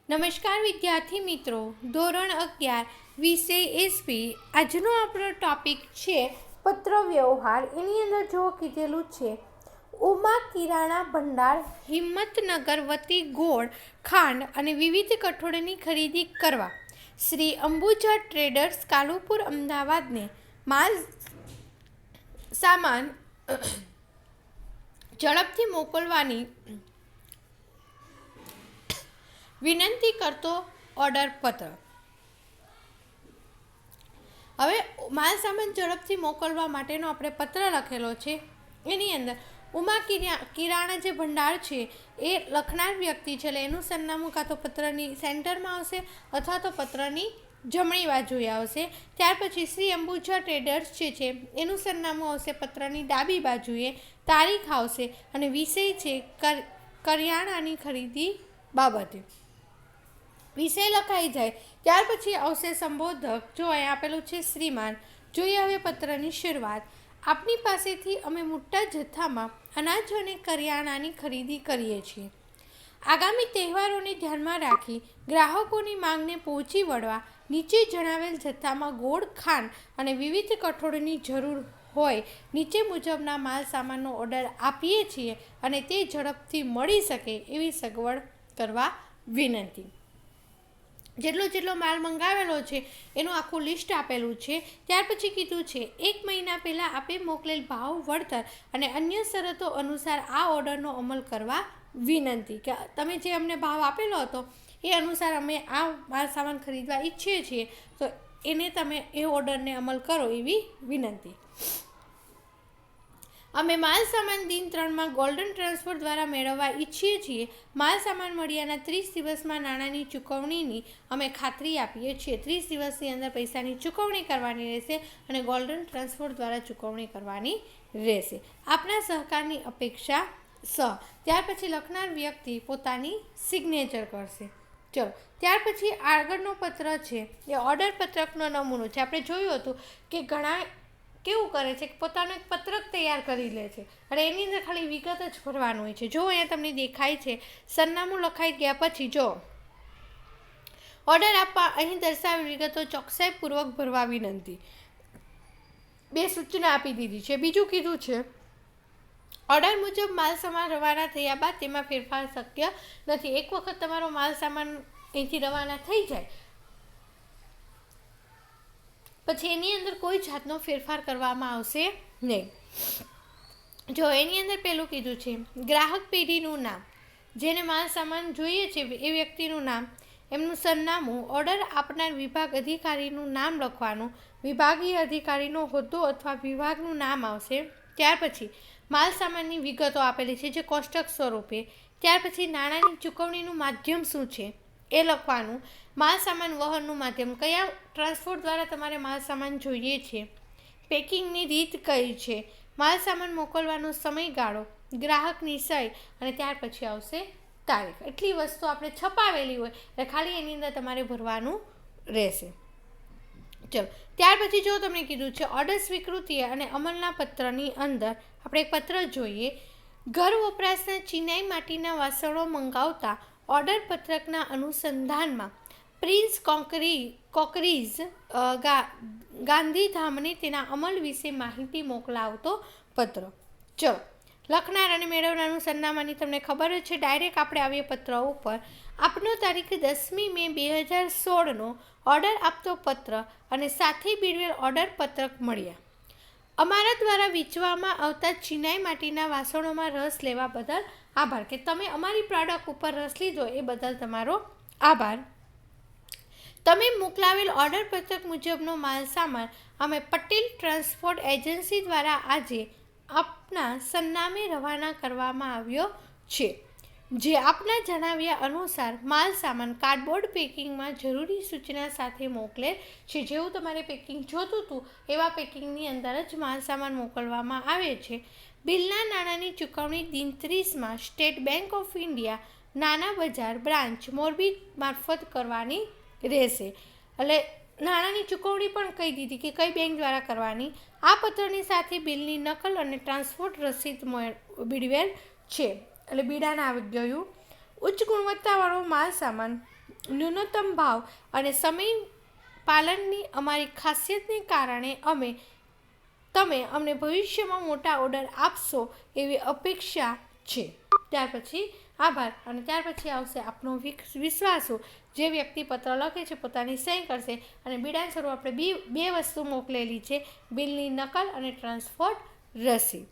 નમસ્કાર વિદ્યાર્થી મિત્રો, ધોરણ 11 વિષય એસપી. આજનો આપણો ટોપિક છે પત્ર વ્યવહાર. એની અંદર જો કીધેલું છે, ઉમા કિરાણા ભંડાર હિંમતનગર વતી ગોળ, ખાંડ અને વિવિધ કઠોળની ખરીદી કરવા શ્રી અંબુજા ટ્રેડર્સ કાલુપુર અમદાવાદને માલ સામાન ઝડપથી મોકલવાની વિનંતી કરતો ઓર્ડર પત્ર. હવે માલ સામાન ઝડપથી મોકલવા માટેનો આપણે પત્ર લખેલો છે. એની અંદર ઉમા કિરાણા જે ભંડાર છે એ લખનાર વ્યક્તિ છે, એટલે એનું સરનામું કાં તો પત્રની સેન્ટરમાં આવશે અથવા તો પત્રની જમણી બાજુએ આવશે. ત્યાર પછી શ્રી અંબુજા ટ્રેડર્સ જે છે એનું સરનામું આવશે પત્રની ડાબી બાજુએ, તારીખ આવશે અને વિષય છે કરિયાણાની ખરીદી બાબતે. વિષય લખાઈ જાય ત્યાર પછી આવશે સંબોધક. જો અહીં આપેલું છે શ્રીમાન. જોઈએ હવે પત્રની શરૂઆત. આપની પાસેથી અમે મોટા જથ્થામાં અનાજ અને કરિયાણાની ખરીદી કરીએ છીએ. આગામી તહેવારોને ધ્યાનમાં રાખી ગ્રાહકોની માંગને પહોંચી વળવા નીચે જણાવેલ જથ્થામાં ગોળ, ખાંડ અને વિવિધ કઠોળની જરૂર હોય નીચે મુજબના માલ સામાનનો ઓર્ડર આપીએ છીએ અને તે ઝડપથી મળી શકે એવી સગવડ કરવા વિનંતી. જેટલો માલ મંગાવેલો છે એનું આખું લિસ્ટ આપેલું છે. ત્યાર પછી કીધું છે 1 મહિના પહેલાં આપે મોકલેલ ભાવ, વળતર અને અન્ય શરતો અનુસાર આ ઓર્ડરનો અમલ કરવા વિનંતી. કે તમે જે અમને ભાવ આપેલો હતો એ અનુસાર અમે આ માલ સામાન ખરીદવા ઈચ્છીએ છીએ, તો એને તમે એ ઓર્ડરને અમલ કરો એવી વિનંતી. અમે માલ સામાન દિન 3માં ગોલ્ડન ટ્રાન્સફર દ્વારા મેળવવા ઈચ્છીએ છીએ. માલ સામાન મળ્યાના 30 દિવસમાં નાણાંની ચૂકવણીની અમે ખાતરી આપીએ છીએ. 30 દિવસની અંદર પૈસાની ચૂકવણી કરવાની રહેશે અને ગોલ્ડન ટ્રાન્સફર દ્વારા ચૂકવણી કરવાની રહેશે. આપના સહકારની અપેક્ષા ત્યાર પછી લખનાર વ્યક્તિ પોતાની સિગ્નેચર કરશે. ચલો, ત્યાર પછી આગળનો પત્ર છે એ ઓર્ડર પત્રકનો નમૂનો છે. આપણે જોયું હતું કે ઘણા કેવું કરે છે કે પોતાનો એક પત્રક તૈયાર કરી લે છે અને એની અંદર ખાલી વિગત જ ભરવાનું હોય છે. જો અહીંયા તમને દેખાય છે સરનામું લખાઈ ગયા પછી જો ઓર્ડર આપવા અહીં દર્શાવેલ વિગતો ચોકસાઈપૂર્વક ભરવા વિનંતી. 2 સૂચના આપી દીધી છે. બીજું કીધું છે ઓર્ડર મુજબ માલ સામાન રવાના થયા બાદ તેમાં ફેરફાર શક્ય નથી. એક વખત તમારો માલ સામાન અહીંથી રવાના થઈ જાય પછી એની અંદર કોઈ જાતનો ફેરફાર કરવામાં આવશે નહીં. જો એની અંદર પેલું કીધું છે ગ્રાહક પેઢીનું નામ, જેને માલ સામાન જોઈએ છે એ વ્યક્તિનું નામ, એમનું સરનામું, ઓર્ડર આપનાર વિભાગ અધિકારીનું નામ લખવાનું, વિભાગીય અધિકારીનો હોદ્દો અથવા વિભાગનું નામ આવશે. ત્યાર પછી માલ સામાનની વિગતો આપેલી છે જે કોષ્ટક સ્વરૂપે. ત્યાર પછી નાણાંની ચૂકવણીનું માધ્યમ શું છે એ લખવાનું. માલ સામાન વહનનું માધ્યમ, કયા ટ્રાન્સપોર્ટ દ્વારા તમારે માલ સામાન જોઈએ છે, પેકિંગની રીત કઈ છે, માલ સામાન મોકલવાનો સમયગાળો, ગ્રાહકની સહી અને ત્યાર પછી આવશે તારીખ. એટલી વસ્તુ આપણે છપાવેલી હોય એટલે ખાલી એની અંદર તમારે ભરવાનું રહેશે. ચલો, ત્યાર પછી જો તમને કીધું છે ઓર્ડર સ્વીકૃતિ અને અમલના પત્રની અંદર આપણે એક પત્ર જોઈએ. ઘર વપરાશના ચિનાઈ માટીના વાસણો મંગાવતા ઓર્ડર પત્રકના અનુસંધાનમાં પ્રિન્સ કોકરીઝ ગાંધીધામને તેના અમલ વિશે માહિતી મોકલાવતો પત્ર. ચલો, લખનાર અને મેળવનારનું સરનામાની તમને ખબર જ છે. ડાયરેક્ટ આપણે આવીએ પત્ર ઉપર. આપનો તારીખ 10મી મે 2016નો ઓર્ડર આપતો પત્ર અને સાથે બીડવેલ ઓર્ડર પત્રક મળ્યા. અમારા દ્વારા વેચવામાં આવતા ચિનાઈ માટીના વાસણોમાં રસ લેવા બદલ આભાર. કે તમે અમારી પ્રોડક્ટ ઉપર રસ લીધો એ બદલ તમારો આભાર. તમે મોકલાવેલ ઓર્ડર પત્રક મુજબનો માલ સામાન અમે પટેલ ટ્રાન્સપોર્ટ એજન્સી દ્વારા આજે આપના સરનામે રવાના કરવામાં આવ્યો છે. જે આપના જણાવ્યા અનુસાર માલ સામાન કાર્ડબોર્ડ પેકિંગમાં જરૂરી સૂચના સાથે મોકલેલ છે. જેવું તમારે પેકિંગ જોતું હતું એવા પેકિંગની અંદર જ માલ સામાન મોકલવામાં આવે છે. બિલના નાણાંની ચૂકવણી દિન 30માં સ્ટેટ બેંક ઓફ ઇન્ડિયા નાના બજાર બ્રાન્ચ મોરબી મારફત કરવાની રહેશે. એટલે નાણાંની ચૂકવણી પણ કહી દીધી કે કઈ બેંક દ્વારા કરવાની. આ પત્રની સાથે બિલની નકલ અને ટ્રાન્સપોર્ટ રસીદ બીડવેલ છે. એટલે બીડાને આવી ગયું. ઉચ્ચ ગુણવત્તાવાળો માલ સામાન ન્યૂનતમ ભાવ અને સમય પાલનની અમારી ખાસિયતને કારણે તમે અમને ભવિષ્યમાં મોટા ઓર્ડર આપશો એવી અપેક્ષા છે. ત્યાર પછી આભાર. અને ત્યાર પછી આવશે આપનો વિશ્વાસો. જે વ્યક્તિ પત્ર લખે છે પોતાની સહી કરશે અને બિડાણ સ્વરૂપ આપણે બે વસ્તુ મોકલેલી છે, બિલની નકલ અને ટ્રાન્સપોર્ટ રસીદ.